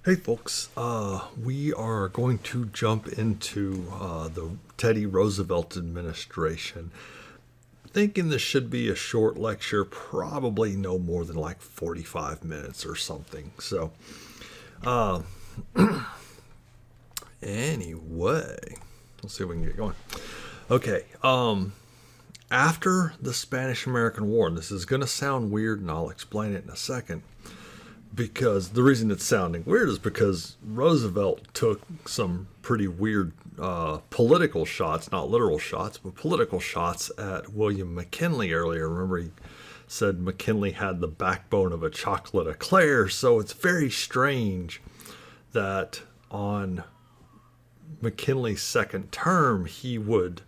Hey folks, we are going to jump into the Teddy Roosevelt administration. Thinking this should be a short lecture, probably no more than like 45 minutes or something. So, anyway, let's see if we can get going. Okay, after the Spanish American War, and this is going to sound weird and I'll explain it in a second, because the reason it's sounding weird is because Roosevelt took some pretty weird political shots, not literal shots, but political shots at William McKinley earlier. Remember, he said McKinley had the backbone of a chocolate eclair, so it's very strange that on McKinley's second term, he would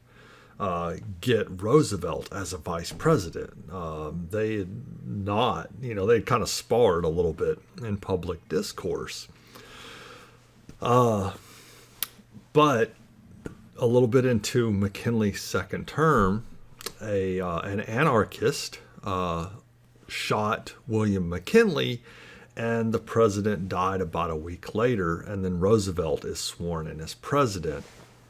get Roosevelt as a vice president. They had not, they'd kind of sparred a little bit in public discourse. But a little bit into McKinley's second term, an anarchist shot William McKinley, and the president died about a week later, and then Roosevelt is sworn in as president.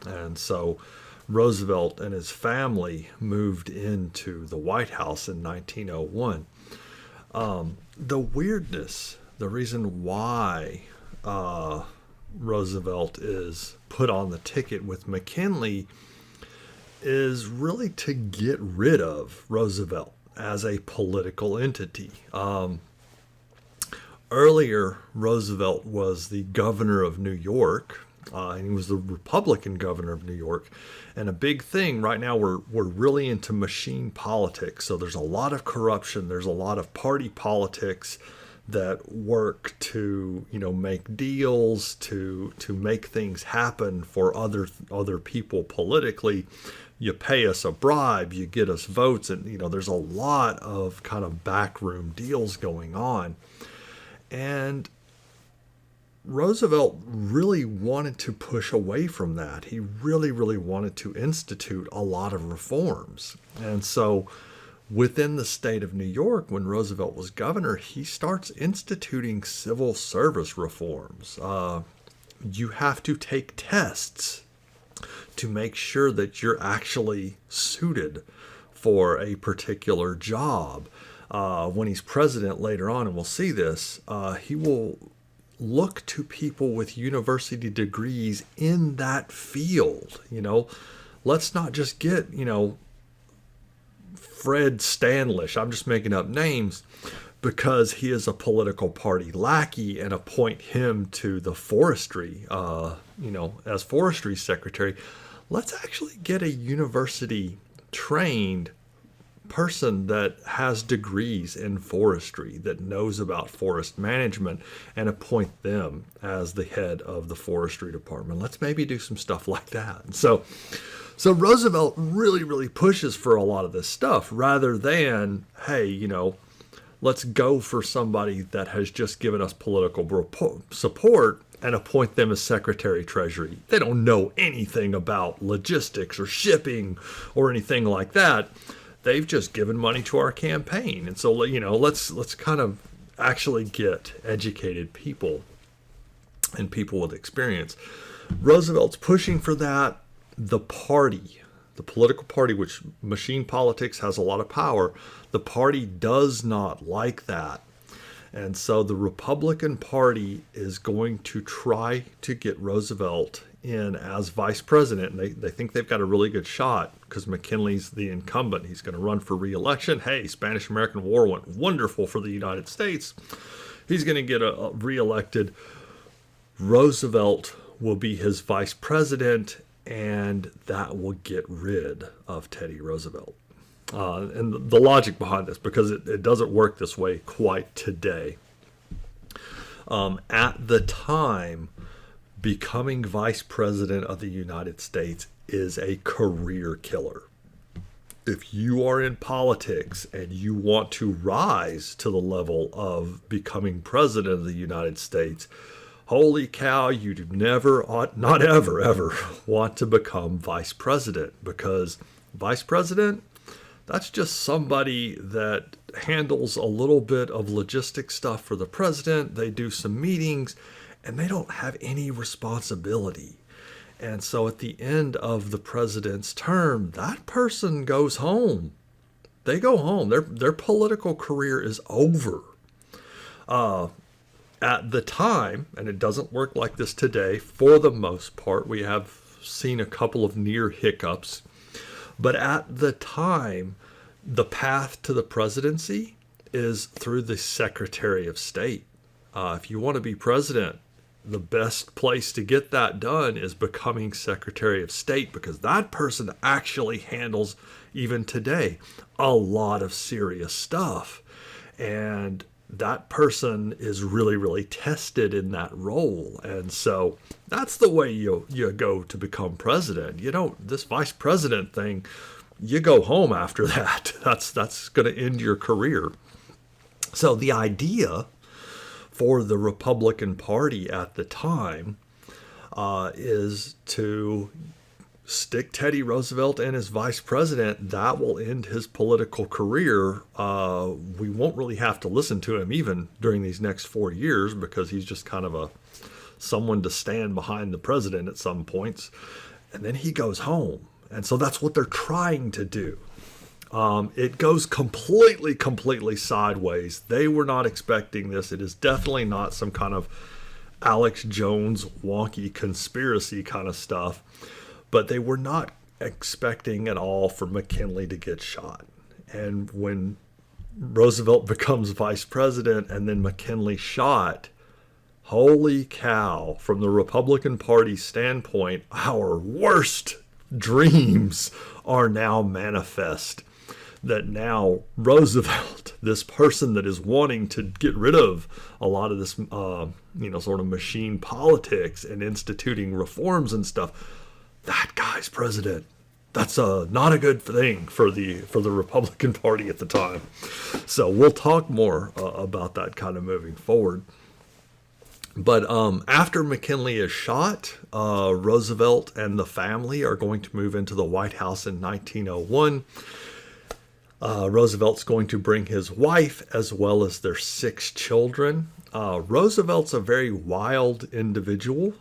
And so Roosevelt and his family moved into the White House in 1901. The weirdness, the reason why Roosevelt is put on the ticket with McKinley is really to get rid of Roosevelt as a political entity. Earlier, Roosevelt was the governor of New York. And he was the Republican governor of New York. And a big thing right now, we're really into machine politics. So there's a lot of corruption. There's a lot of party politics that work to, make deals, to make things happen for other people politically. You pay us a bribe, you get us votes, and there's a lot of kind of backroom deals going on. And Roosevelt really wanted to push away from that. He really, really wanted to institute a lot of reforms. And so within the state of New York, when Roosevelt was governor, he starts instituting civil service reforms. You have to take tests to make sure that you're actually suited for a particular job. When he's president later on, and we'll see this, he will look to people with university degrees in that field. Let's not just get, Fred Stanlish, I'm just making up names, because he is a political party lackey, and appoint him to the forestry, as forestry secretary. Let's actually get a university trained person that has degrees in forestry, that knows about forest management, and appoint them as the head of the forestry department. Let's maybe do some stuff like that. So Roosevelt really, really pushes for a lot of this stuff, rather than, hey, let's go for somebody that has just given us political support and appoint them as Secretary Treasury. They don't know anything about logistics or shipping or anything like that. They've just given money to our campaign. And so, let's kind of actually get educated people and people with experience. Roosevelt's pushing for that. The party, the political party, which machine politics has a lot of power, the party does not like that. And so the Republican Party is going to try to get Roosevelt in as vice president. And they think they've got a really good shot because McKinley's the incumbent. He's going to run for re-election. Hey, Spanish-American War went wonderful for the United States. He's going to get re-elected. Roosevelt will be his vice president, and that will get rid of Teddy Roosevelt. And the logic behind this, because it doesn't work this way quite today. At the time, becoming vice president of the United States is a career killer. If you are in politics and you want to rise to the level of becoming president of the United States, holy cow, you do not ever want to become vice president, because vice president, that's just somebody that handles a little bit of logistic stuff for the president. They do some meetings, and they don't have any responsibility. And so at the end of the president's term, that person goes home. They go home. Their political career is over. At the time, and it doesn't work like this today, for the most part, we have seen a couple of near hiccups. But at the time, the path to the presidency is through the Secretary of State. If you want to be president, the best place to get that done is becoming Secretary of State, because that person actually handles, even today, a lot of serious stuff. And that person is really, really tested in that role. And so that's the way you go to become president. You don't, this vice president thing, you go home after that. That's going to end your career. So the idea for the Republican Party at the time is to stick Teddy Roosevelt in as vice president. That will end his political career. We won't really have to listen to him even during these next 4 years, because he's just kind of someone to stand behind the president at some points. And then he goes home. And so that's what they're trying to do. It goes completely sideways. They were not expecting this. It is definitely not some kind of Alex Jones wonky conspiracy kind of stuff. But they were not expecting at all for McKinley to get shot. And when Roosevelt becomes vice president and then McKinley shot, holy cow, from the Republican Party standpoint, our worst dreams are now manifest. That now Roosevelt, this person that is wanting to get rid of a lot of this, sort of machine politics and instituting reforms and stuff, that guy's president. That's not a good thing for the Republican Party at the time. So we'll talk more about that kind of moving forward. But after McKinley is shot, Roosevelt and the family are going to move into the White House in 1901. Roosevelt's going to bring his wife as well as their 6 children. Roosevelt's a very wild individual.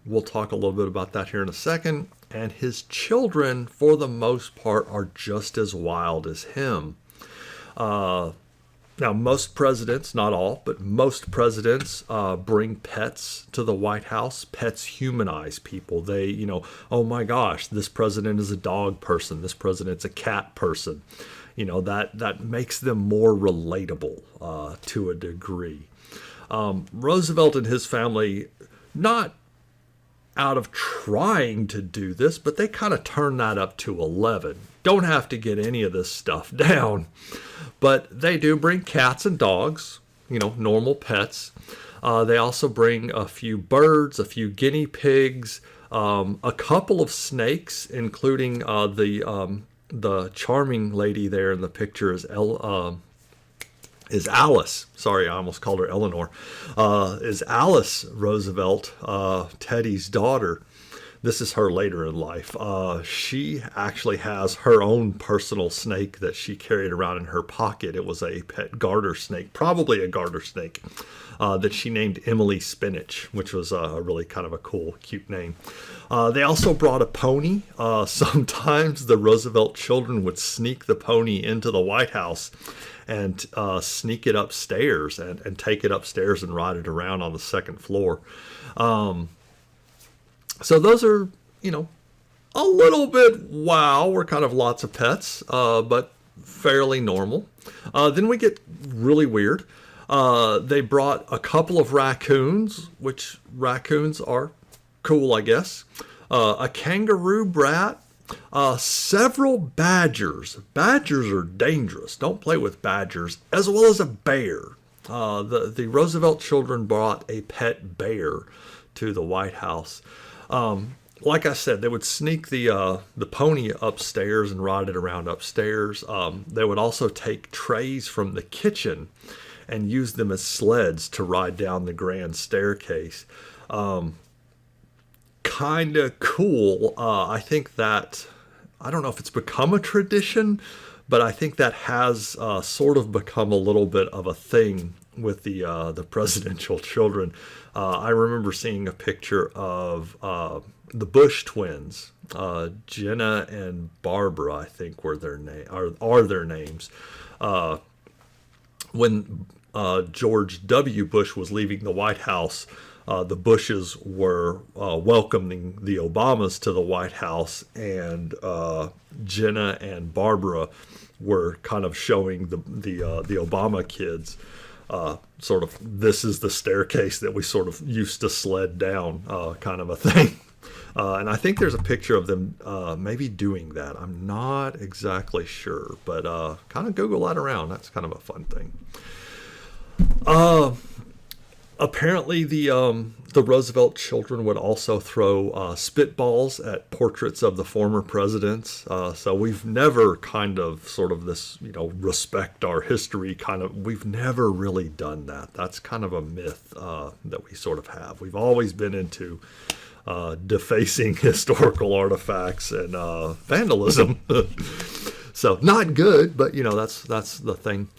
We'll talk a little bit about that here in a second. And his children, for the most part, are just as wild as him. Now, most presidents, not all, but most presidents bring pets to the White House. Pets humanize people. They, oh my gosh, this president is a dog person. This president's a cat person. That makes them more relatable to a degree. Roosevelt and his family, not out of trying to do this, but they kind of turn that up to 11. Don't have to get any of this stuff down. But they do bring cats and dogs, normal pets. They also bring a few birds, a few guinea pigs, a couple of snakes, including the charming lady there in the picture is Alice. Sorry, I almost called her Eleanor. Is Alice Roosevelt, Teddy's daughter. This is her later in life. She actually has her own personal snake that she carried around in her pocket. It was a pet garter snake, probably a garter snake, that she named Emily Spinach, which was a really kind of a cool, cute name. They also brought a pony. Sometimes the Roosevelt children would sneak the pony into the White House and sneak it upstairs and take it upstairs and ride it around on the second floor. So those are, a little bit wow. We're kind of lots of pets, but fairly normal. Then we get really weird. They brought a couple of raccoons, which raccoons are cool, I guess. A kangaroo brat. Several badgers. Badgers are dangerous. Don't play with badgers. As well as a bear. The Roosevelt children brought a pet bear to the White House. Like I said, they would sneak the pony upstairs and ride it around upstairs. They would also take trays from the kitchen and use them as sleds to ride down the grand staircase. Kind of cool. I think that, I don't know if it's become a tradition, but I think that has sort of become a little bit of a thing the presidential children. I remember seeing a picture of the Bush twins, Jenna and Barbara, I think were their name are their names. When George W. Bush was leaving the White House, the Bushes were welcoming the Obamas to the White House, and Jenna and Barbara were kind of showing the Obama kids sort of, this is the staircase that we sort of used to sled down, kind of a thing. And I think there's a picture of them maybe doing that. I'm not exactly sure, but kind of Google that around. That's kind of a fun thing. Apparently, the Roosevelt children would also throw spitballs at portraits of the former presidents. So we've never kind of sort of this, respect our history kind of, we've never really done that. That's kind of a myth that we sort of have. We've always been into defacing historical artifacts and vandalism. So not good, but that's the thing.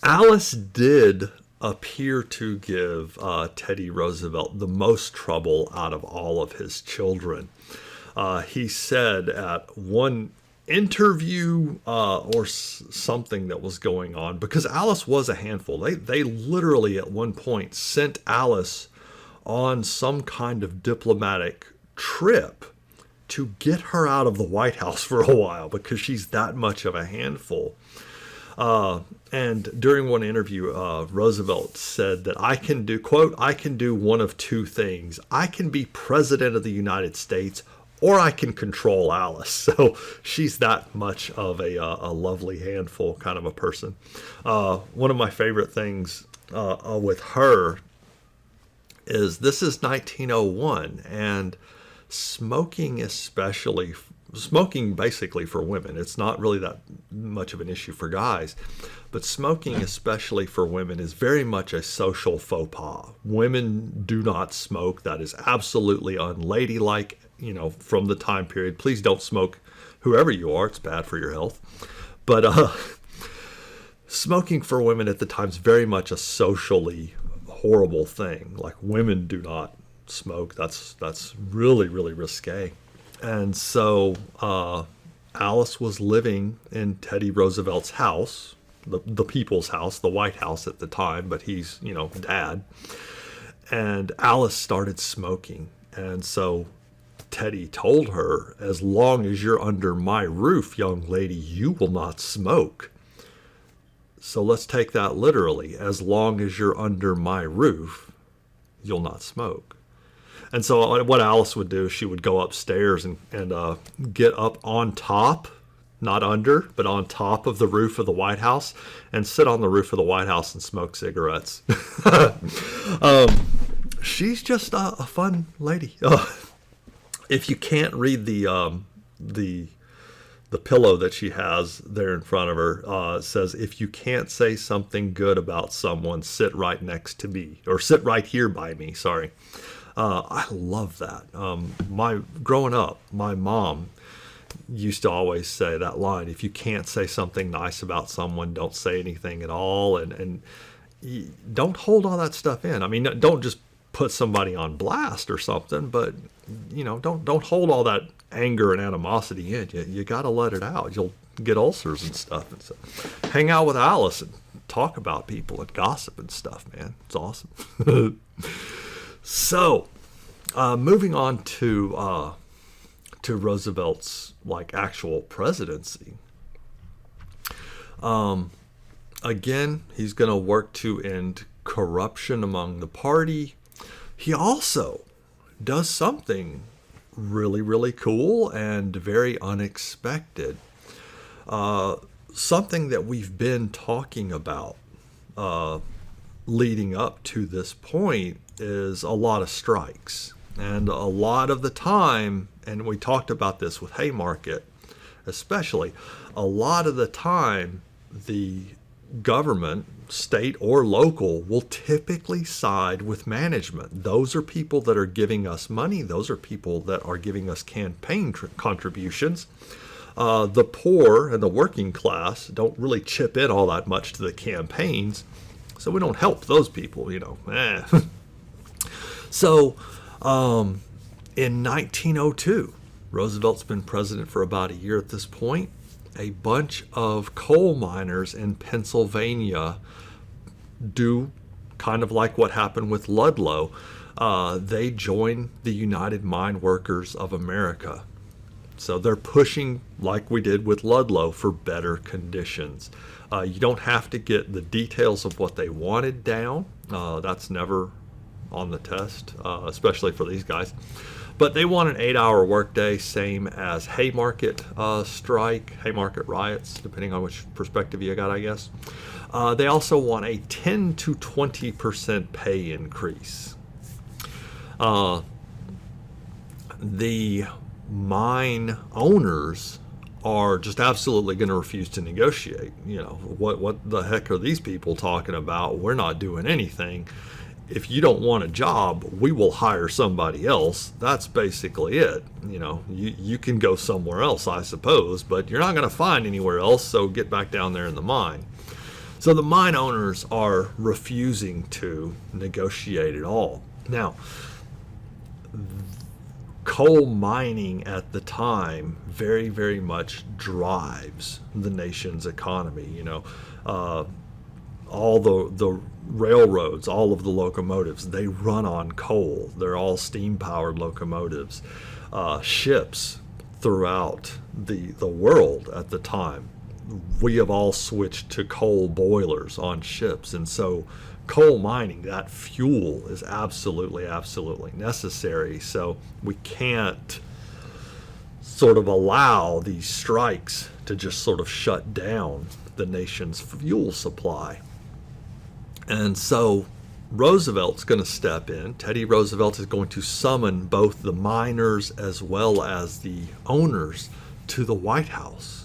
Alice did appear to give Teddy Roosevelt the most trouble out of all of his children. He said at one interview or something that was going on, because Alice was a handful. They literally at one point sent Alice on some kind of diplomatic trip to get her out of the White House for a while because she's that much of a handful. And during one interview, Roosevelt said that I can do, quote, I can do one of two things. I can be president of the United States, or I can control Alice. So she's that much of a lovely handful kind of a person. One of my favorite things with her is this is 1901, and smoking basically for women, it's not really that much of an issue for guys, but smoking especially for women is very much a social faux pas. Women do not smoke. That is absolutely unladylike, from the time period. Please don't smoke, whoever you are. It's bad for your health. But smoking for women at the time is very much a socially horrible thing. Like, women do not smoke. That's really, really risque. And so Alice was living in Teddy Roosevelt's house, the people's house, the White House at the time, but he's, dad. And Alice started smoking. And so Teddy told her, as long as you're under my roof, young lady, you will not smoke. So let's take that literally. As long as you're under my roof, you'll not smoke. And so what Alice would do, she would go upstairs and get up on top, not under, but on top of the roof of the White House, and sit on the roof of the White House and smoke cigarettes. She's just a fun lady. If you can't read the pillow that she has there in front of her, says, if you can't say something good about someone, sit right next to me, or sit right here by me, sorry. I love that. Growing up, my mom used to always say that line, if you can't say something nice about someone, don't say anything at all, and don't hold all that stuff in. I mean, don't just put somebody on blast or something, but don't hold all that anger and animosity in. You got to let it out. You'll get ulcers and stuff. And so hang out with Alice and talk about people and gossip and stuff, man. It's awesome. So, moving on to Roosevelt's actual presidency. Again, he's going to work to end corruption among the party. He also does something really, really cool and very unexpected. Something that we've been talking about leading up to this point is a lot of strikes. And a lot of the time, and we talked about this with Haymarket especially, a lot of the time the government, state or local, will typically side with management. Those are people that are giving us money. Those are people that are giving us campaign contributions. The poor and the working class don't really chip in all that much to the campaigns, so we don't help those people, So, in 1902, Roosevelt's been president for about a year at this point. A bunch of coal miners in Pennsylvania do kind of like what happened with Ludlow. They join the United Mine Workers of America. So they're pushing, like we did with Ludlow, for better conditions. You don't have to get the details of what they wanted down. That's never on the test, especially for these guys. But they want an 8-hour workday, same as Haymarket strike, Haymarket riots, depending on which perspective you got, I guess. They also want a 10 to 20% pay increase. The mine owners are just absolutely going to refuse to negotiate. What the heck are these people talking about? We're not doing anything. If you don't want a job, we will hire somebody else. That's basically it. You can go somewhere else, I suppose, but you're not going to find anywhere else, so get back down there in the mine. So the mine owners are refusing to negotiate at all. Now, coal mining at the time very, very much drives the nation's economy. All the railroads, all of the locomotives, they run on coal. They're all steam-powered locomotives. Ships throughout the world at the time, we have all switched to coal boilers on ships. And so coal mining, that fuel, is absolutely, absolutely necessary. So we can't sort of allow these strikes to just sort of shut down the nation's fuel supply. And so Roosevelt's going to step in. Teddy Roosevelt is going to summon both the miners as well as the owners to the White House.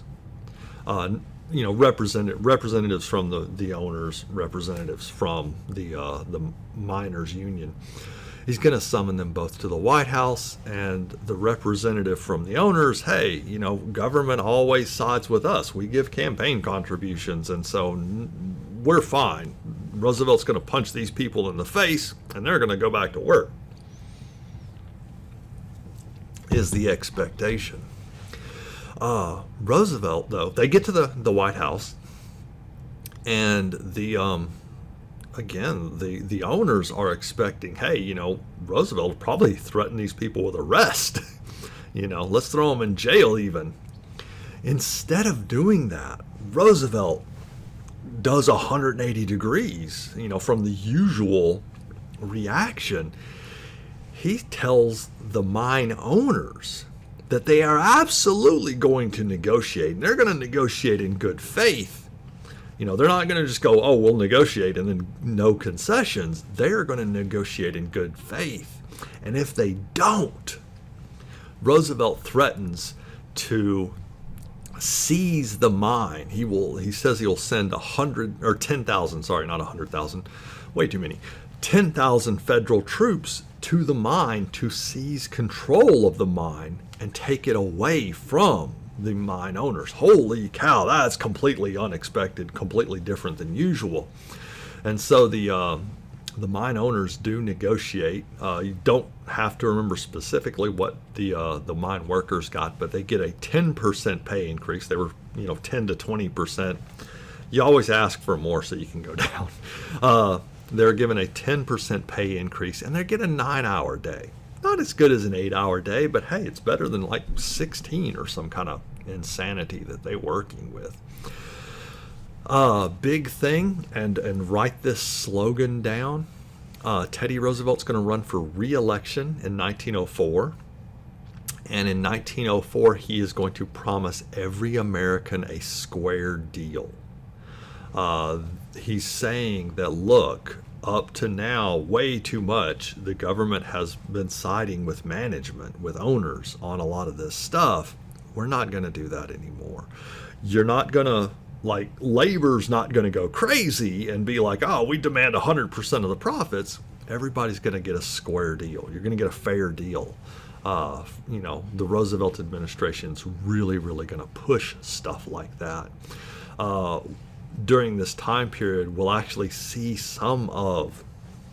Representatives from the owners, representatives from the miners' union. He's going to summon them both to the White House, and the representative from the owners, hey, government always sides with us. We give campaign contributions, and so we're fine. Roosevelt's going to punch these people in the face, and they're going to go back to work, is the expectation. Roosevelt, though, they get to the White House, and the owners are expecting, hey, Roosevelt will probably threaten these people with arrest. Let's throw them in jail even. Instead of doing that, Roosevelt does 180 degrees, from the usual reaction. He tells the mine owners that they are absolutely going to negotiate, and they're going to negotiate in good faith. They're not going to just go, oh, we'll negotiate and then no concessions. They're going to negotiate in good faith. And if they don't, Roosevelt threatens to seize the mine. He says he'll send 10,000, sorry, not 100,000, way too many, 10,000 federal troops to the mine to seize control of the mine and take it away from the mine owners. Holy cow, that's completely unexpected, completely different than usual. And so the mine owners do negotiate. You don't have to remember specifically what the mine workers got, but they get a 10% pay increase. They were 10 to 20%. You always ask for more so you can go down. They're given a 10% pay increase, and they get a 9-hour day. Not as good as an 8-hour day, but hey, it's better than like 16 or some kind of insanity that they're working with. Big thing, and write this slogan down. Teddy Roosevelt's going to run for re-election in 1904. And in 1904, he is going to promise every American a square deal. He's saying that, look, up to now, way too much, the government has been siding with management, with owners on a lot of this stuff. We're not going to do that anymore. You're not going to, labor's not going to go crazy and be like, oh, we demand 100% of the profits. everybody's going to get a square deal. You're going to get a fair deal. The Roosevelt administration's really, really going to push stuff like that. During this time period, we'll actually see some of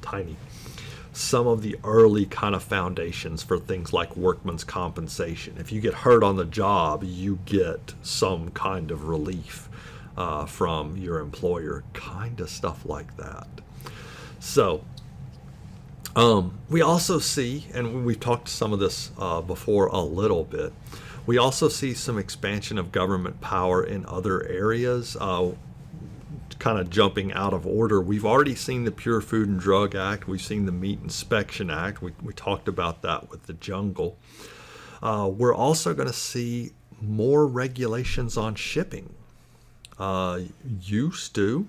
the early kind of foundations for things like workman's compensation. If you get hurt on the job, you get some kind of relief from your employer, kind of stuff like that. So we also see, and we've talked some of this before a little bit, we also see some expansion of government power in other areas. Kind of jumping out of order, we've already seen the Pure Food and Drug Act. We've seen the Meat Inspection Act. We talked about that with the jungle. We're also going to see more regulations on shipping. Used to,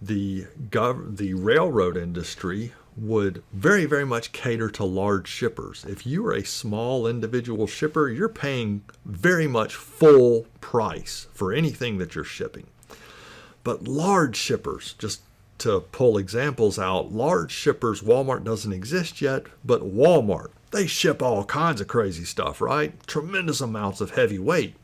the railroad industry would very, very much cater to large shippers. If you are a small individual shipper, you're paying very much full price for anything that you're shipping. But large shippers, just to pull examples out, large shippers, Walmart doesn't exist yet, but Walmart, they ship all kinds of crazy stuff, right? Tremendous amounts of heavy weight.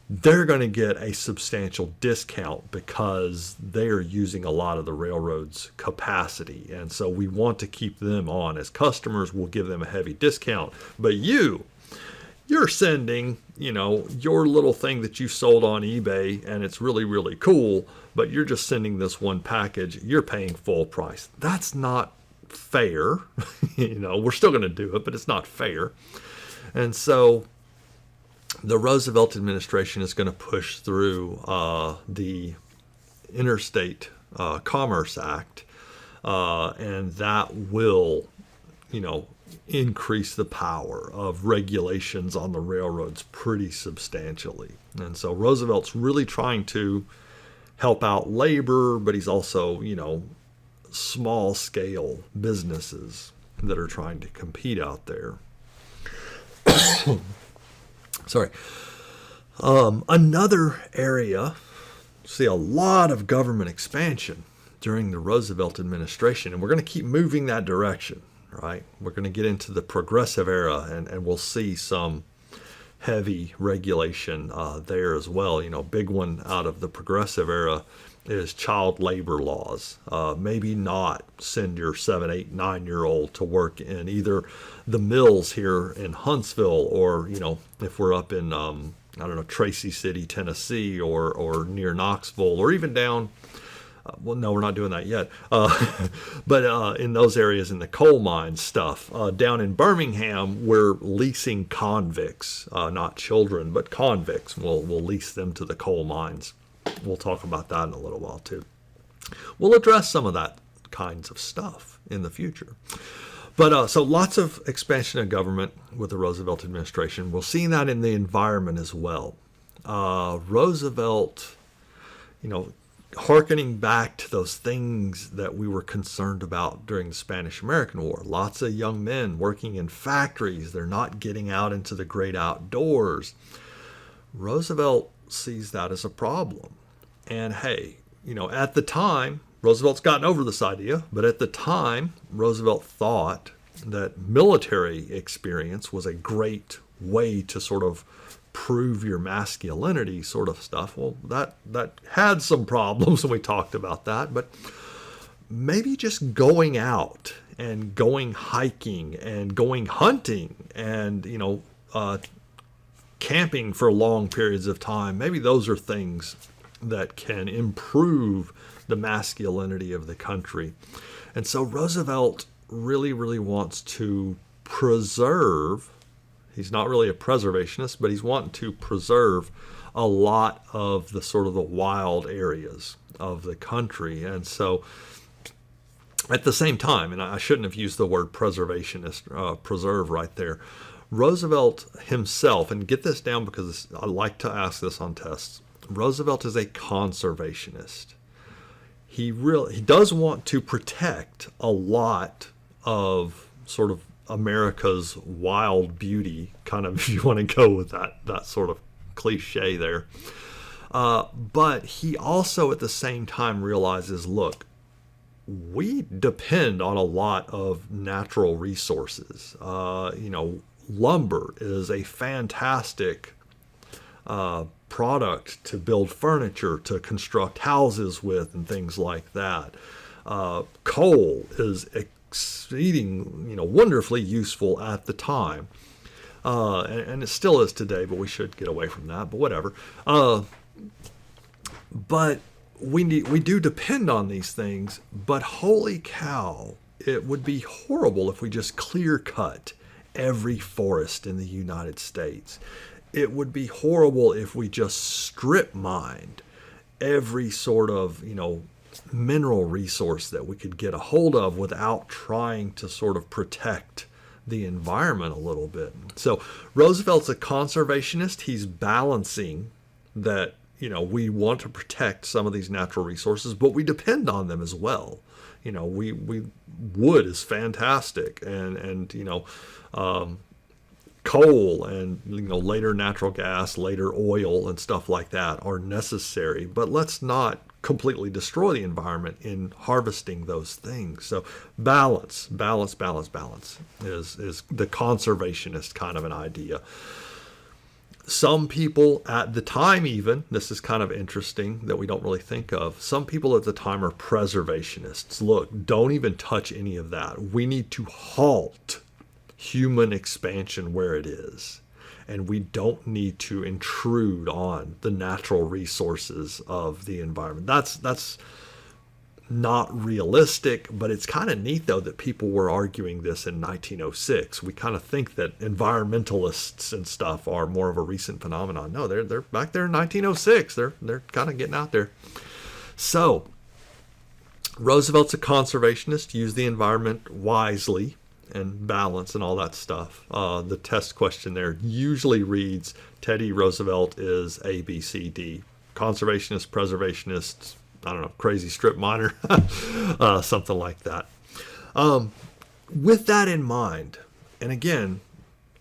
They're going to get a substantial discount because they're using a lot of the railroad's capacity. And so we want to keep them on as customers. We'll give them a heavy discount. But you're sending, your little thing that you sold on eBay and it's really, really cool, but you're just sending this one package. You're paying full price. That's not fair. We're still going to do it, but it's not fair. And so the Roosevelt administration is going to push through the Interstate Commerce Act, and that will, increase the power of regulations on the railroads pretty substantially. And so Roosevelt's really trying to help out labor, but he's also, small scale businesses that are trying to compete out there. Sorry. Another area, see a lot of government expansion during the Roosevelt administration, and we're going to keep moving that direction, right? We're going to get into the progressive era, and we'll see some heavy regulation there as well. Big one out of the progressive era is child labor laws. Maybe not send your 7, 8, 9-year-old to work in either the mills here in Huntsville, or if we're up in Tracy City, Tennessee, or near Knoxville, or even down. Well, no, we're not doing that yet. But in those areas, in the coal mine stuff, down in Birmingham, we're leasing convicts, not children, but convicts. We'll lease them to the coal mines. We'll talk about that in a little while too. We'll address some of that kinds of stuff in the future. But so lots of expansion of government with the Roosevelt administration. We'll see that in the environment as well. Roosevelt, hearkening back to those things that we were concerned about during the Spanish-American War. Lots of young men working in factories. They're not getting out into the great outdoors. Roosevelt sees that as a problem. And hey, at the time, Roosevelt's gotten over this idea, but at the time, Roosevelt thought that military experience was a great way to sort of prove your masculinity sort of stuff. Well, that had some problems, and we talked about that, but maybe just going out and going hiking and going hunting and, camping for long periods of time, maybe those are things that can improve the masculinity of the country. And so Roosevelt really, really wants to preserve. He's not really a preservationist, but he's wanting to preserve a lot of the sort of the wild areas of the country. And so at the same time, and I shouldn't have used the word preservationist, preserve right there, Roosevelt himself, and get this down because I like to ask this on tests, Roosevelt is a conservationist. He does want to protect a lot of sort of America's wild beauty, kind of, if you want to go with that sort of cliche there. But he also at the same time realizes, look, we depend on a lot of natural resources. Lumber is a fantastic product to build furniture, to construct houses with, and things like that. Coal is exceeding, wonderfully useful at the time, and it still is today. But we should get away from that. But whatever. But we do depend on these things. But holy cow, it would be horrible if we just clear cut every forest in the United States. It would be horrible if we just strip mined every sort of, mineral resource that we could get a hold of without trying to sort of protect the environment a little bit. So Roosevelt's a conservationist. He's balancing that, we want to protect some of these natural resources, but we depend on them as well. We wood is fantastic, and coal and later natural gas, later oil and stuff like that are necessary, but let's not completely destroy the environment in harvesting those things. So balance is the conservationist kind of an idea. Some people at the time, even, this is kind of interesting that we don't really think of, some people at the time are preservationists. Look, don't even touch any of that. We need to halt human expansion where it is, and we don't need to intrude on the natural resources of the environment. That's not realistic, but it's kind of neat though that people were arguing this in 1906. We kind of think that environmentalists and stuff are more of a recent phenomenon. No, they're back there in 1906. They're kind of getting out there. So Roosevelt's a conservationist, use the environment wisely and balance and all that stuff. The test question there usually reads, Teddy Roosevelt is A, B, C, D. Conservationist, preservationist, I don't know, crazy strip miner, something like that. With that in mind, and again,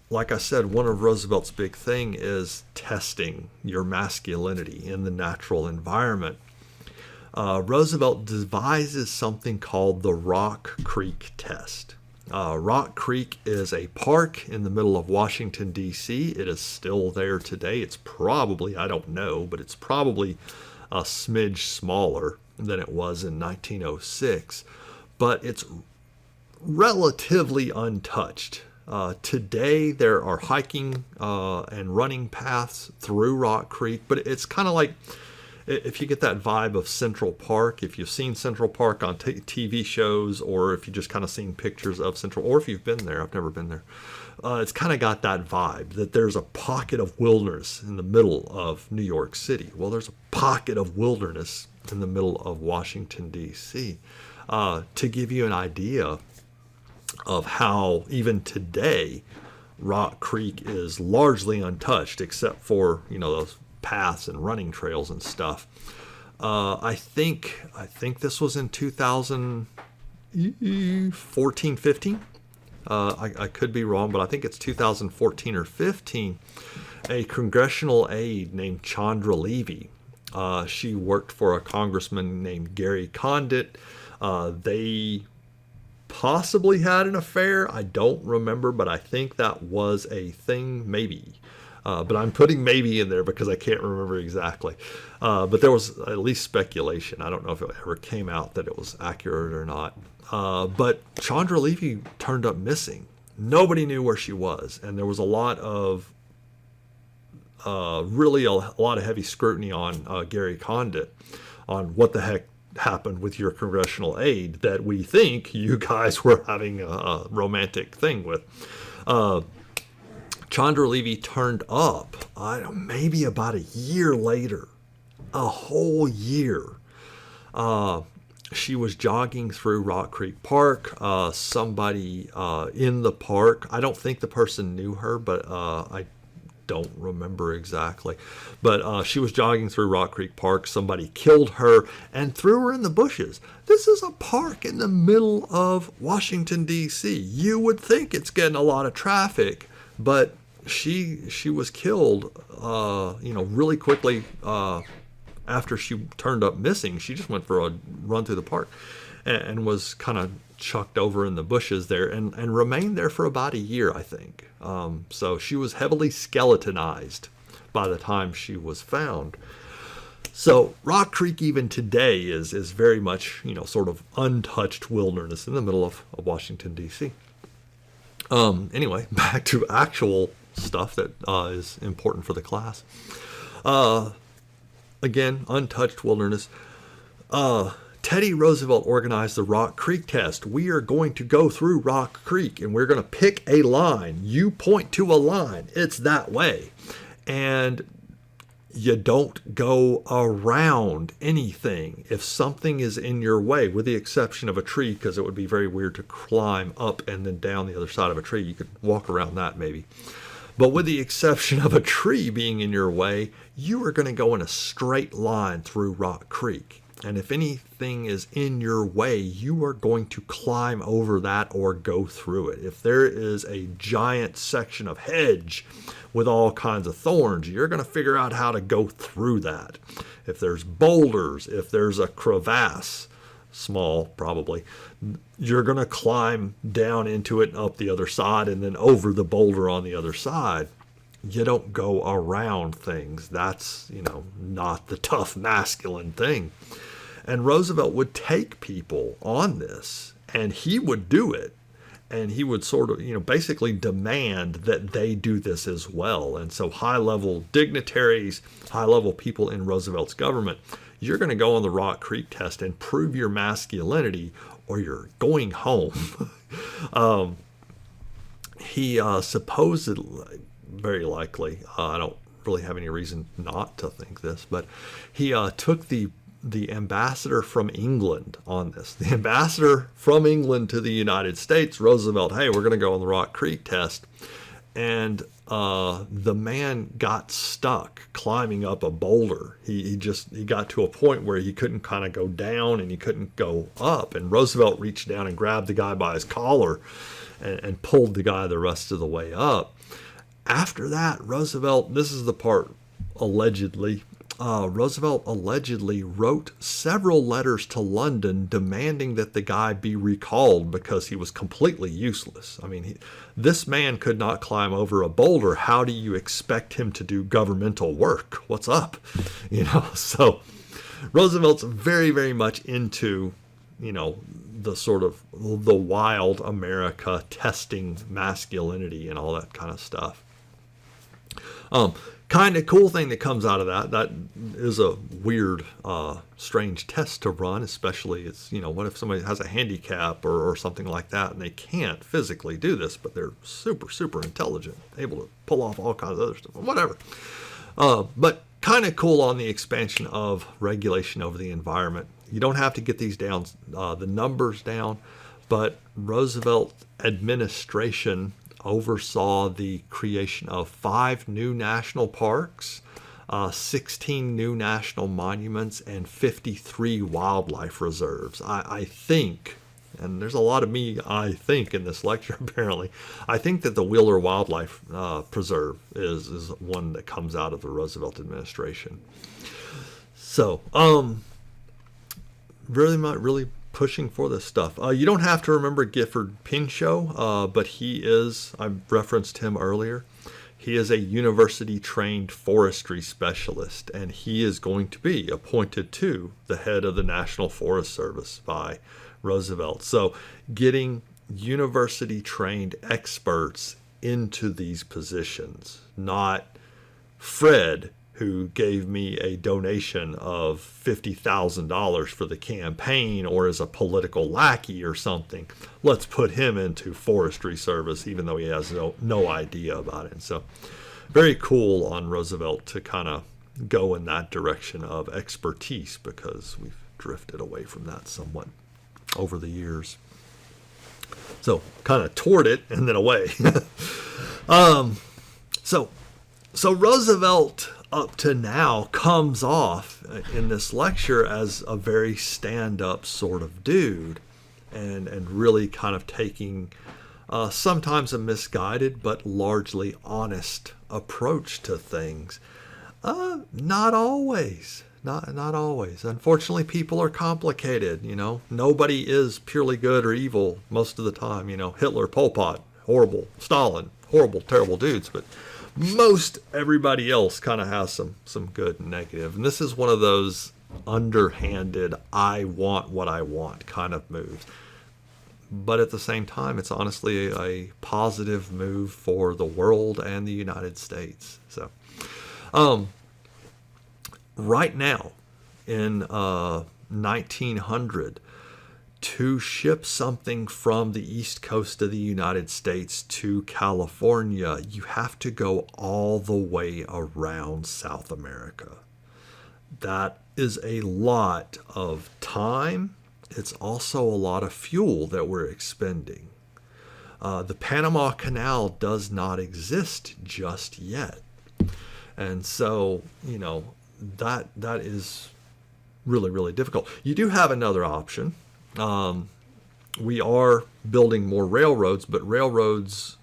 like I said, one of Roosevelt's big thing is testing your masculinity in the natural environment. Roosevelt devises something called the Rock Creek test. Rock Creek is a park in the middle of Washington, D.C. It is still there today. It's probably, I don't know, but it's probably a smidge smaller than it was in 1906. But it's relatively untouched. Today there are hiking and running paths through Rock Creek, but it's kind of like, if you get that vibe of Central Park, if you've seen Central Park on TV shows, or if you just kind of seen pictures of Central, or if you've been there, I've never been there, it's kind of got that vibe that there's a pocket of wilderness in the middle of New York City. Well, there's a pocket of wilderness in the middle of Washington, D.C. To give you an idea of how even today Rock Creek is largely untouched, except for, those paths and running trails and stuff. I think this was in 2014, 15. I could be wrong, but I think it's 2014 or 15. A congressional aide named Chandra Levy. She worked for a congressman named Gary Condit. They possibly had an affair. I don't remember, but I think that was a thing, maybe. But I'm putting maybe in there because I can't remember exactly. But there was at least speculation. I don't know if it ever came out that it was accurate or not. But Chandra Levy turned up missing. Nobody knew where she was. And there was a lot of, really a lot of heavy scrutiny on Gary Condit on what the heck happened with your congressional aide that we think you guys were having a romantic thing with. Chandra Levy turned up, maybe about a year later, a whole year. She was jogging through Rock Creek Park. Somebody in the park, I don't think the person knew her, but I don't remember exactly. But she was jogging through Rock Creek Park. Somebody killed her and threw her in the bushes. This is a park in the middle of Washington, D.C. You would think it's getting a lot of traffic, but she was killed, really quickly after she turned up missing. She just went for a run through the park. and was kind of chucked over in the bushes there and remained there for about a year, I think. So she was heavily skeletonized by the time she was found. So Rock Creek even today is very much, sort of untouched wilderness in the middle of Washington, D.C. Anyway, back to actual stuff that is important for the class. Again, untouched wilderness. Teddy Roosevelt organized the Rock Creek test. We are going to go through Rock Creek and we're going to pick a line. You point to a line. It's that way. And you don't go around anything. If something is in your way, with the exception of a tree, because it would be very weird to climb up and then down the other side of a tree. You could walk around that maybe. But with the exception of a tree being in your way, you are going to go in a straight line through Rock Creek. And if anything is in your way, you are going to climb over that or go through it. If there is a giant section of hedge with all kinds of thorns, you're going to figure out how to go through that. If there's boulders, if there's a crevasse, small probably, you're going to climb down into it and up the other side and then over the boulder on the other side. You don't go around things. That's, not the tough masculine thing. And Roosevelt would take people on this, and he would do it. And he would sort of, basically demand that they do this as well. And so high-level dignitaries, high-level people in Roosevelt's government, you're going to go on the Rock Creek test and prove your masculinity, or you're going home. He supposedly, very likely, I don't really have any reason not to think this, but he took the ambassador from England on this. The ambassador from England to the United States, Roosevelt, hey, we're going to go on the Rock Creek test. And the man got stuck climbing up a boulder. He got to a point where he couldn't kind of go down and he couldn't go up. And Roosevelt reached down and grabbed the guy by his collar and pulled the guy the rest of the way up. After that, Roosevelt, this is the part allegedly, Roosevelt allegedly wrote several letters to London demanding that the guy be recalled because he was completely useless. I mean, this man could not climb over a boulder. How do you expect him to do governmental work? What's up? So Roosevelt's very, very much into, the sort of the wild America, testing masculinity and all that kind of stuff. Kind of cool thing that comes out of that is a weird, strange test to run, especially what if somebody has a handicap or something like that and they can't physically do this, but they're super, super intelligent, able to pull off all kinds of other stuff, whatever. But kind of cool on the expansion of regulation over the environment. You don't have to get these down, the numbers down, but Roosevelt administration oversaw the creation of 5 new national parks, 16 new national monuments, and 53 wildlife reserves. I think, and there's a lot of I think in this lecture apparently, I think that the Wheeler Wildlife Preserve is one that comes out of the Roosevelt administration. So, really pushing for this stuff. You don't have to remember Gifford Pinchot, but I referenced him earlier. He is a university-trained forestry specialist, and he is going to be appointed to the head of the National Forest Service by Roosevelt. So getting university-trained experts into these positions, not Fred, who gave me a donation of $50,000 for the campaign or as a political lackey or something. Let's put him into forestry service, even though he has no idea about it. So very cool on Roosevelt to kind of go in that direction of expertise, because we've drifted away from that somewhat over the years. So kind of toward it and then away. So Roosevelt up to now comes off in this lecture as a very stand-up sort of dude, and really kind of taking sometimes a misguided but largely honest approach to things. Not always. not always. Unfortunately, people are complicated. Nobody is purely good or evil most of the time. Hitler, Pol Pot, horrible. Stalin, horrible, terrible dudes. But most everybody else kind of has some good and negative. And this is one of those underhanded, I want what I want kind of moves. But at the same time, it's honestly a positive move for the world and the United States. So, right now in 1900, to ship something from the east coast of the United States to California, you have to go all the way around South America. That is a lot of time. It's also a lot of fuel that we're expending. The Panama Canal does not exist just yet. And so, that is really, really difficult. You do have another option. We are building more railroads, but railroads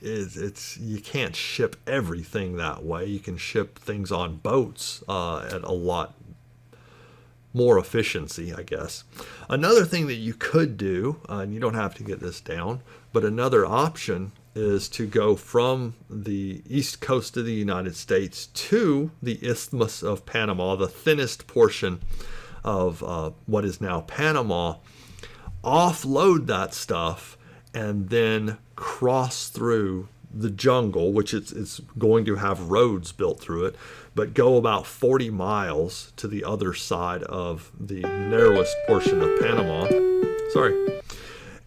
you can't ship everything that way. You can ship things on boats at a lot more efficiency, I guess. Another thing that you could do, and you don't have to get this down, but another option is to go from the east coast of the United States to the Isthmus of Panama, the thinnest portion of what is now Panama, offload that stuff, and then cross through the jungle, which it's going to have roads built through it, but go about 40 miles to the other side of the narrowest portion of Panama. Sorry.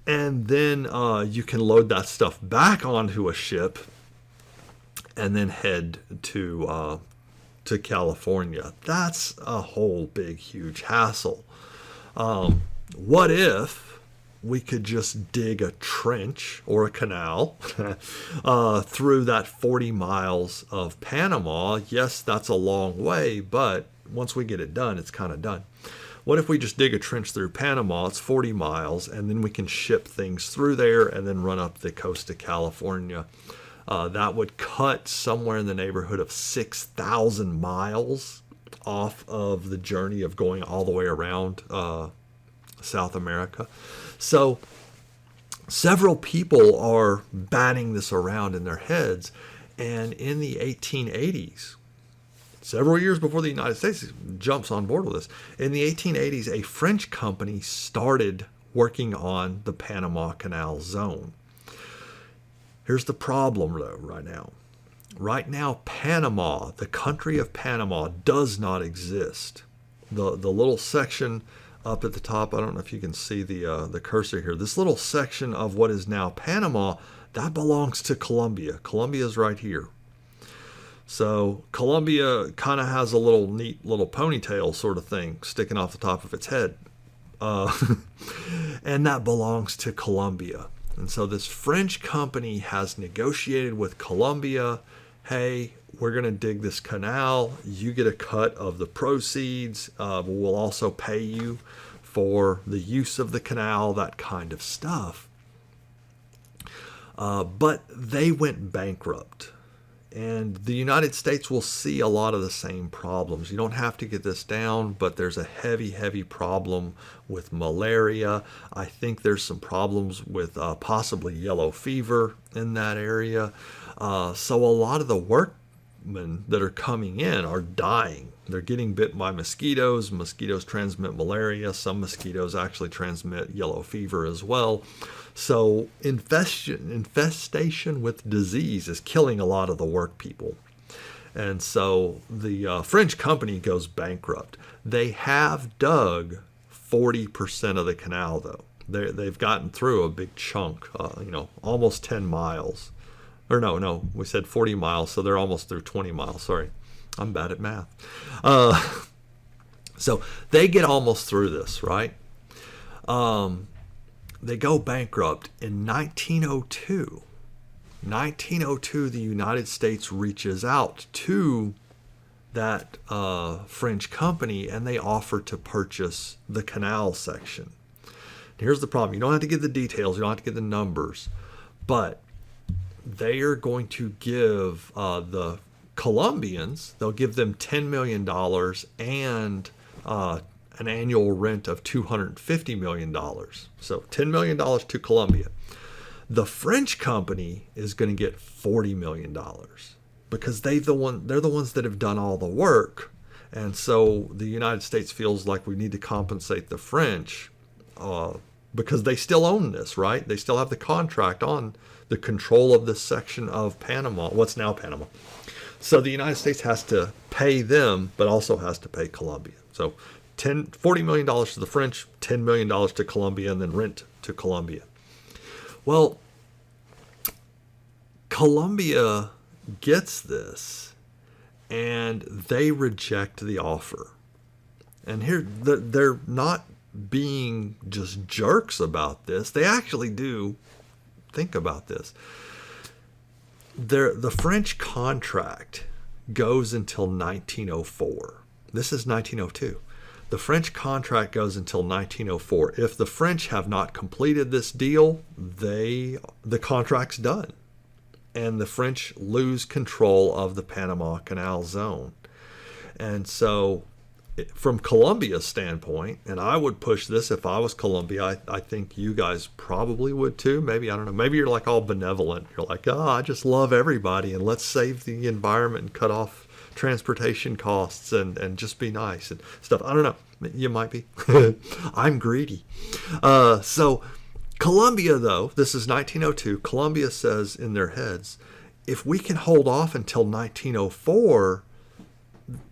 And then you can load that stuff back onto a ship and then head to California. That's a whole big, huge hassle. What if we could just dig a trench or a canal through that 40 miles of Panama? Yes, that's a long way, but once we get it done, it's kind of done. What if we just dig a trench through Panama? It's 40 miles, and then we can ship things through there and then run up the coast of California. That would cut somewhere in the neighborhood of 6,000 miles off of the journey of going all the way around South America. So several people are batting this around in their heads, and in the 1880s, several years before the United States jumps on board with this, in the 1880s, a French company started working on the Panama Canal Zone. Here's the problem, though, right now. Right now, Panama, the country of Panama, does not exist. The little section up at the top, I don't know if you can see the cursor here. This little section of what is now Panama, that belongs to Colombia. Colombia is right here. So Colombia kind of has a neat little ponytail sort of thing sticking off the top of its head. And that belongs to Colombia. And so this French company has negotiated with Colombia, hey, we're going to dig this canal. You get a cut of the proceeds. We'll also pay you for the use of the canal, that kind of stuff. But they went bankrupt. And the United States will see a lot of the same problems. You don't have to get this down, but there's a heavy, heavy problem with malaria. I think there's some problems with possibly yellow fever in that area. So a lot of the workmen that are coming in are dying. They're getting bit by mosquitoes. Mosquitoes transmit malaria. Some mosquitoes actually transmit yellow fever as well. So infestation with disease is killing a lot of the work people. And so the French company goes bankrupt. They have dug 40% of the canal, though. They've gotten through a big chunk, almost 10 miles. Or no, we said 40 miles, so they're almost through 20 miles. Sorry, I'm bad at math. So they get almost through this, right? They go bankrupt in 1902. 1902, the United States reaches out to that French company, and they offer to purchase the canal section. Here's the problem. You don't have to get the details. You don't have to get the numbers. But they are going to give the Colombians, they'll give them $10 million and an annual rent of $250 million. So $10 million to Colombia. The French company is going to get $40 million because they're the ones that have done all the work. And so the United States feels like we need to compensate the French because they still own this, right? They still have the contract on the control of this section of Panama, what's now Panama. So the United States has to pay them, but also has to pay Colombia. So $40 million to the French, $10 million to Colombia, and then rent to Colombia. Well, Colombia gets this, and they reject the offer. And here, they're not being just jerks about this. They actually do think about this. The French contract goes until 1904. This is 1902. The French contract goes until 1904. If the French have not completed this deal, the contract's done. And the French lose control of the Panama Canal Zone. And so from Colombia's standpoint, and I would push this if I was Colombia, I think you guys probably would too. Maybe, I don't know, maybe you're like all benevolent. You're like, I just love everybody and let's save the environment and cut off transportation costs and just be nice and stuff. I don't know. You might be. I'm greedy. So Colombia, though, this is 1902. Colombia says in their heads, if we can hold off until 1904,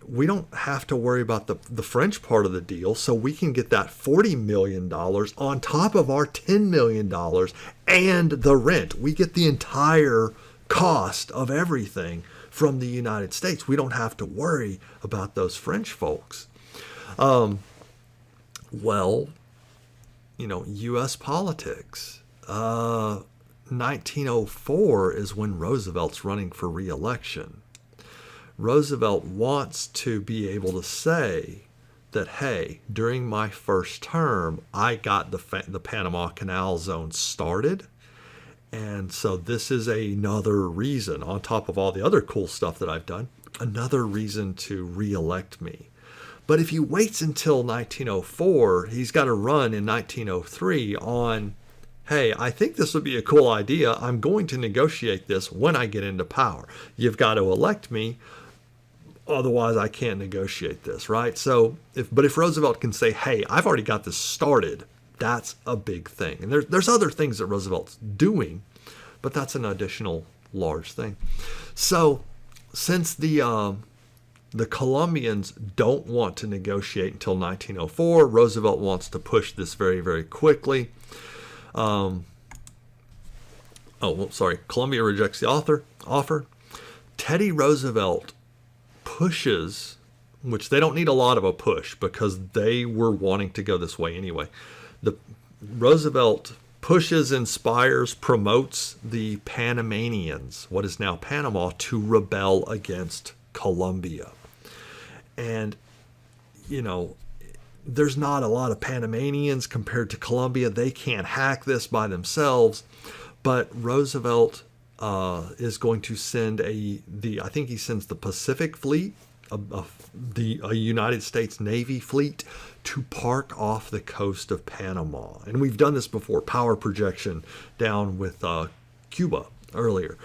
we don't have to worry about the French part of the deal, so we can get that $40 million on top of our $10 million and the rent. We get the entire cost of everything from the United States. We don't have to worry about those French folks. Well, U.S. politics. 1904 is when Roosevelt's running for re-election. Roosevelt wants to be able to say that, hey, during my first term, I got the Panama Canal Zone started. And so this is another reason, on top of all the other cool stuff that I've done, another reason to re-elect me. But if he waits until 1904, he's got to run in 1903 on, hey, I think this would be a cool idea. I'm going to negotiate this when I get into power. You've got to elect me. Otherwise, I can't negotiate this, right? So, if Roosevelt can say, hey, I've already got this started, that's a big thing. And there's other things that Roosevelt's doing, but that's an additional large thing. So, since the Colombians don't want to negotiate until 1904, Roosevelt wants to push this very, very quickly. Colombia rejects the offer. Teddy Roosevelt pushes, which they don't need a lot of a push because they were wanting to go this way anyway. Roosevelt pushes, inspires, promotes the Panamanians, what is now Panama, to rebel against Colombia. And, there's not a lot of Panamanians compared to Colombia. They can't hack this by themselves. But Roosevelt is going to send I think he sends the Pacific Fleet, a United States Navy fleet, to park off the coast of Panama. And we've done this before, power projection down with Cuba earlier.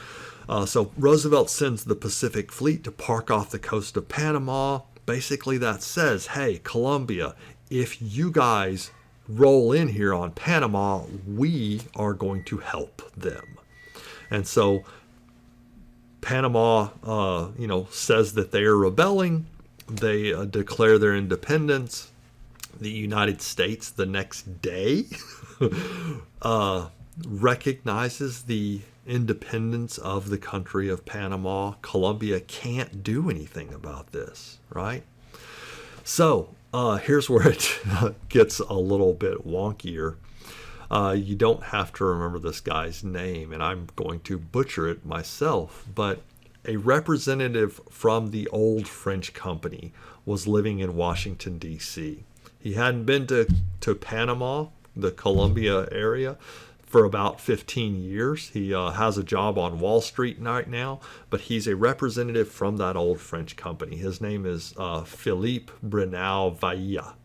So Roosevelt sends the Pacific Fleet to park off the coast of Panama. Basically that says, hey, Colombia, if you guys roll in here on Panama, we are going to help them. And so Panama, says that they are rebelling. They declare their independence. The United States the next day recognizes the independence of the country of Panama. Colombia can't do anything about this, right? So here's where it gets a little bit wonkier. You don't have to remember this guy's name, and I'm going to butcher it myself, but a representative from the old French company was living in Washington, D.C. He hadn't been to Panama, the Colombia area, for about 15 years. He has a job on Wall Street right now, but he's a representative from that old French company. His name is Philippe Brenau Vaillant.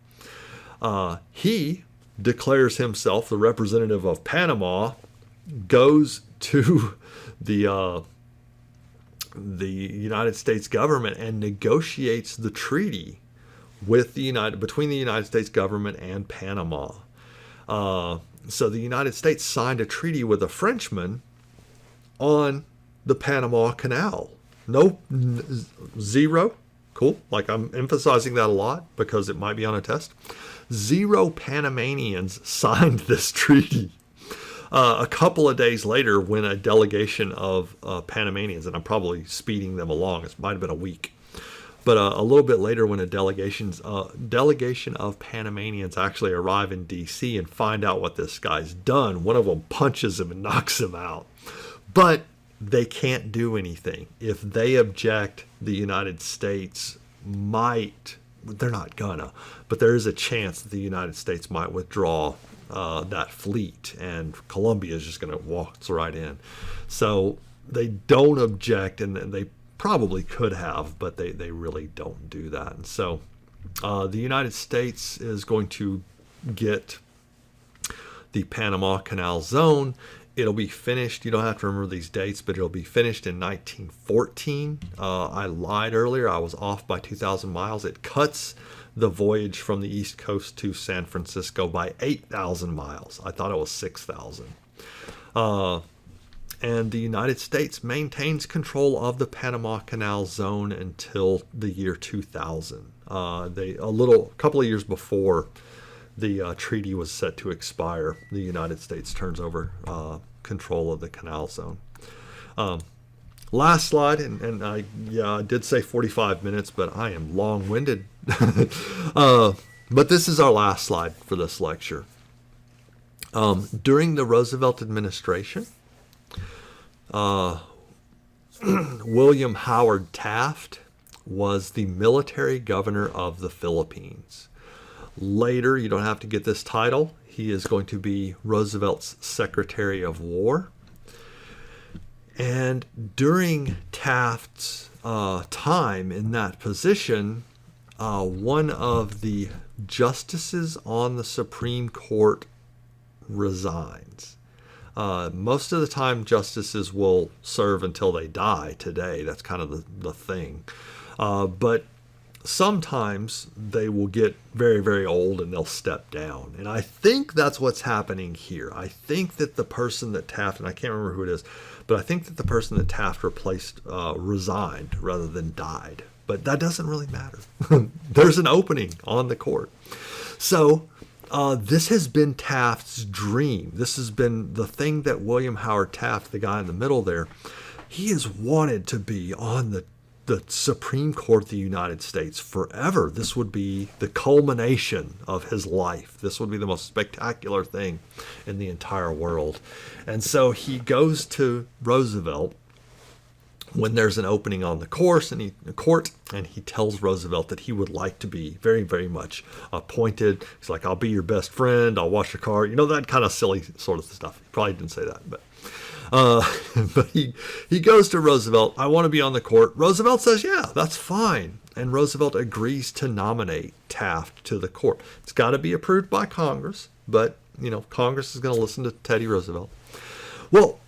He declares himself the representative of Panama, goes to the United States government and negotiates the treaty with between the United States government and Panama. So the United States signed a treaty with a Frenchman on the Panama Canal. Zero. Cool. Like, I'm emphasizing that a lot because it might be on a test. 0 Panamanians signed this treaty. A couple of days later, when a delegation of Panamanians, and I'm probably speeding them along, it might have been a week, but a little bit later, when a delegation of Panamanians actually arrive in D.C. and find out what this guy's done, one of them punches him and knocks him out. But they can't do anything. If they object, the United States might, they're not gonna, but there is a chance that the United States might withdraw that fleet, and Colombia is just going to waltz right in. So they don't object, and they probably could have, but they really don't do that. And so the United States is going to get the Panama Canal Zone. It'll be finished. You don't have to remember these dates, but it'll be finished in 1914. I lied earlier. I was off by 2,000 miles. It cuts the voyage from the East Coast to San Francisco by 8,000 miles. I thought it was 6,000. And the United States maintains control of the Panama Canal Zone until the year 2000. A couple of years before the treaty was set to expire, the United States turns over control of the canal zone. Last slide, and I did say 45 minutes, but I am long-winded. But this is our last slide for this lecture. During the Roosevelt administration, William Howard Taft was the military governor of the Philippines. Later, you don't have to get this title, he is going to be Roosevelt's Secretary of War. And during Taft's time in that position, one of the justices on the Supreme Court resigns. Most of the time, justices will serve until they die today. That's kind of the thing. But sometimes they will get very, very old and they'll step down. And I think that's what's happening here. I think that the person that Taft, and I can't remember who it is, but I think that the person that Taft replaced resigned rather than died. But that doesn't really matter. There's an opening on the court. So this has been Taft's dream. This has been the thing that William Howard Taft, the guy in the middle there, he has wanted to be on the Supreme Court of the United States forever. This would be the culmination of his life. This would be the most spectacular thing in the entire world. And so he goes to Roosevelt when there's an opening on the court, and he tells Roosevelt that he would like to be very, very much appointed. He's like, I'll be your best friend, I'll wash your car, that kind of silly sort of stuff. He probably didn't say that, but but he goes to Roosevelt. I want to be on the court. Roosevelt says, yeah, that's fine. And Roosevelt agrees to nominate Taft to the court. It's got to be approved by Congress, but, Congress is going to listen to Teddy Roosevelt. Well,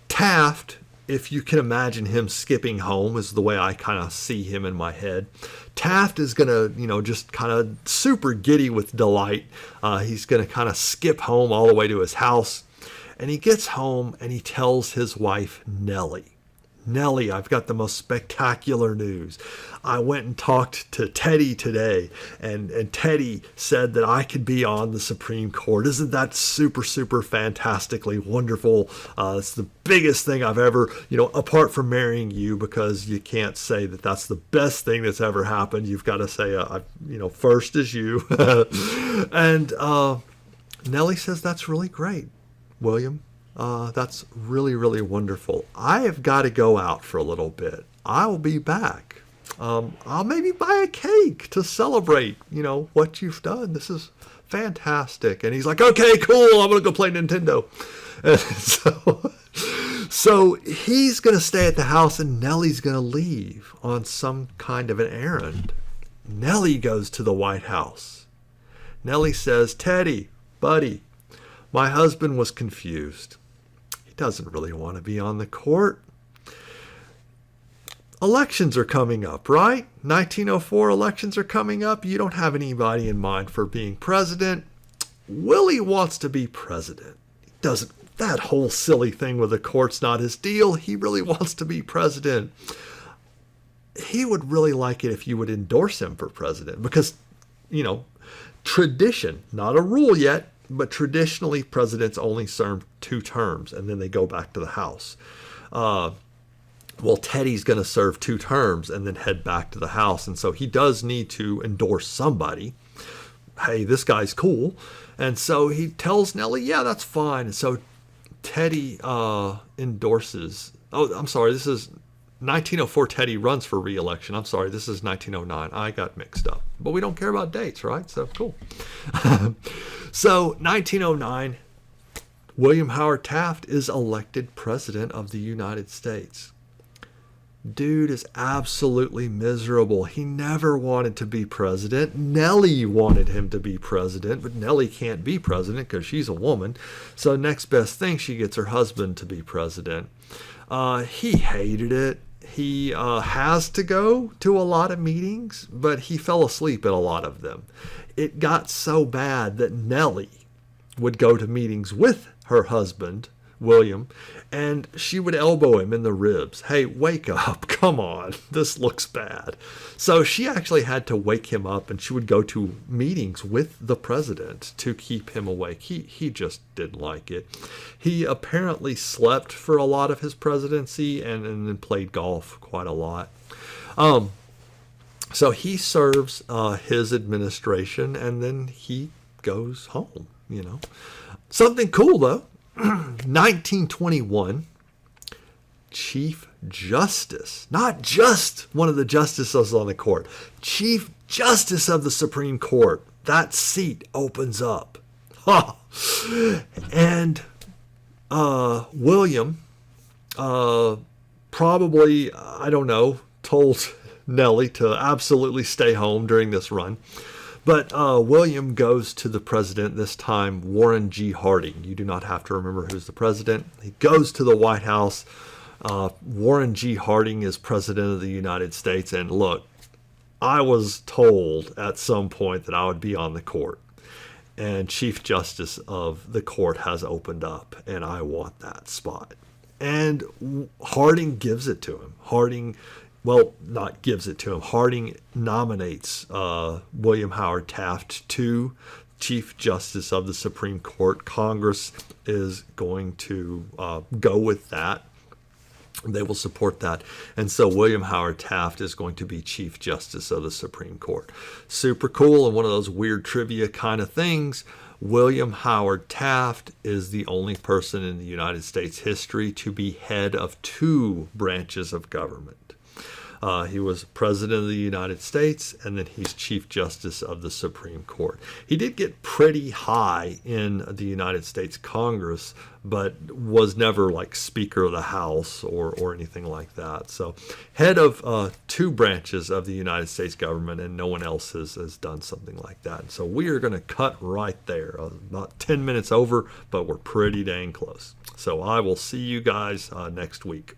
Taft, if you can imagine him skipping home, is the way I kind of see him in my head. Taft is going to, just kind of super giddy with delight. He's going to kind of skip home all the way to his house. And he gets home and he tells his wife, Nellie, I've got the most spectacular news. I went and talked to Teddy today, and Teddy said that I could be on the Supreme Court. Isn't that super, super fantastically wonderful? It's the biggest thing I've ever, apart from marrying you, because you can't say that that's the best thing that's ever happened. You've got to say, first is you. And Nellie says, that's really great, William. That's really, really wonderful. I have got to go out for a little bit. I'll be back. I'll maybe buy a cake to celebrate, what you've done. This is fantastic. And he's like, okay, cool, I'm going to go play Nintendo. And so he's going to stay at the house, and Nellie's going to leave on some kind of an errand. Nellie goes to the White House. Nellie says, Teddy, buddy, my husband was confused. He doesn't really want to be on the court. Elections are coming up, right? 1904 elections are coming up. You don't have anybody in mind for being president. Willie wants to be president. He doesn't. That whole silly thing with the court's not his deal. He really wants to be president. He would really like it if you would endorse him for president because, tradition, not a rule yet, but traditionally presidents only serve 2 terms and then they go back to the House. Well, Teddy's going to serve 2 terms and then head back to the House. And so he does need to endorse somebody. Hey, this guy's cool. And so he tells Nellie, yeah, that's fine. And so Teddy endorses. Oh, I'm sorry. This is 1904. Teddy runs for re-election. I'm sorry. This is 1909. I got mixed up. But we don't care about dates, right? So cool. So 1909, William Howard Taft is elected president of the United States. Dude is absolutely miserable. He never wanted to be president. Nellie wanted him to be president, but Nellie can't be president because she's a woman. So next best thing, she gets her husband to be president. He hated it. He has to go to a lot of meetings, but he fell asleep at a lot of them. It got so bad that Nellie would go to meetings with her husband, William, and she would elbow him in the ribs. Hey, wake up. Come on. This looks bad. So she actually had to wake him up, and she would go to meetings with the president to keep him awake. He just didn't like it. He apparently slept for a lot of his presidency and then played golf quite a lot. So he serves his administration, and then he goes home, Something cool, though. 1921, Chief Justice, not just one of the justices on the court, Chief Justice of the Supreme Court, that seat opens up. And William probably, I don't know, told Nellie to absolutely stay home during this run. But William goes to the president, this time Warren G. Harding. You do not have to remember who's the president. He goes to the White House. Warren G. Harding is president of the United States. And look, I was told at some point that I would be on the court. And Chief Justice of the court has opened up, and I want that spot. And Harding gives it to him. Harding nominates William Howard Taft to Chief Justice of the Supreme Court. Congress is going to go with that. They will support that. And so William Howard Taft is going to be Chief Justice of the Supreme Court. Super cool, and one of those weird trivia kind of things. William Howard Taft is the only person in the United States history to be head of 2 branches of government. He was President of the United States, and then he's Chief Justice of the Supreme Court. He did get pretty high in the United States Congress, but was never like Speaker of the House or anything like that. So head of 2 branches of the United States government, and no one else has done something like that. So we are going to cut right there. About 10 minutes over, but we're pretty dang close. So I will see you guys next week.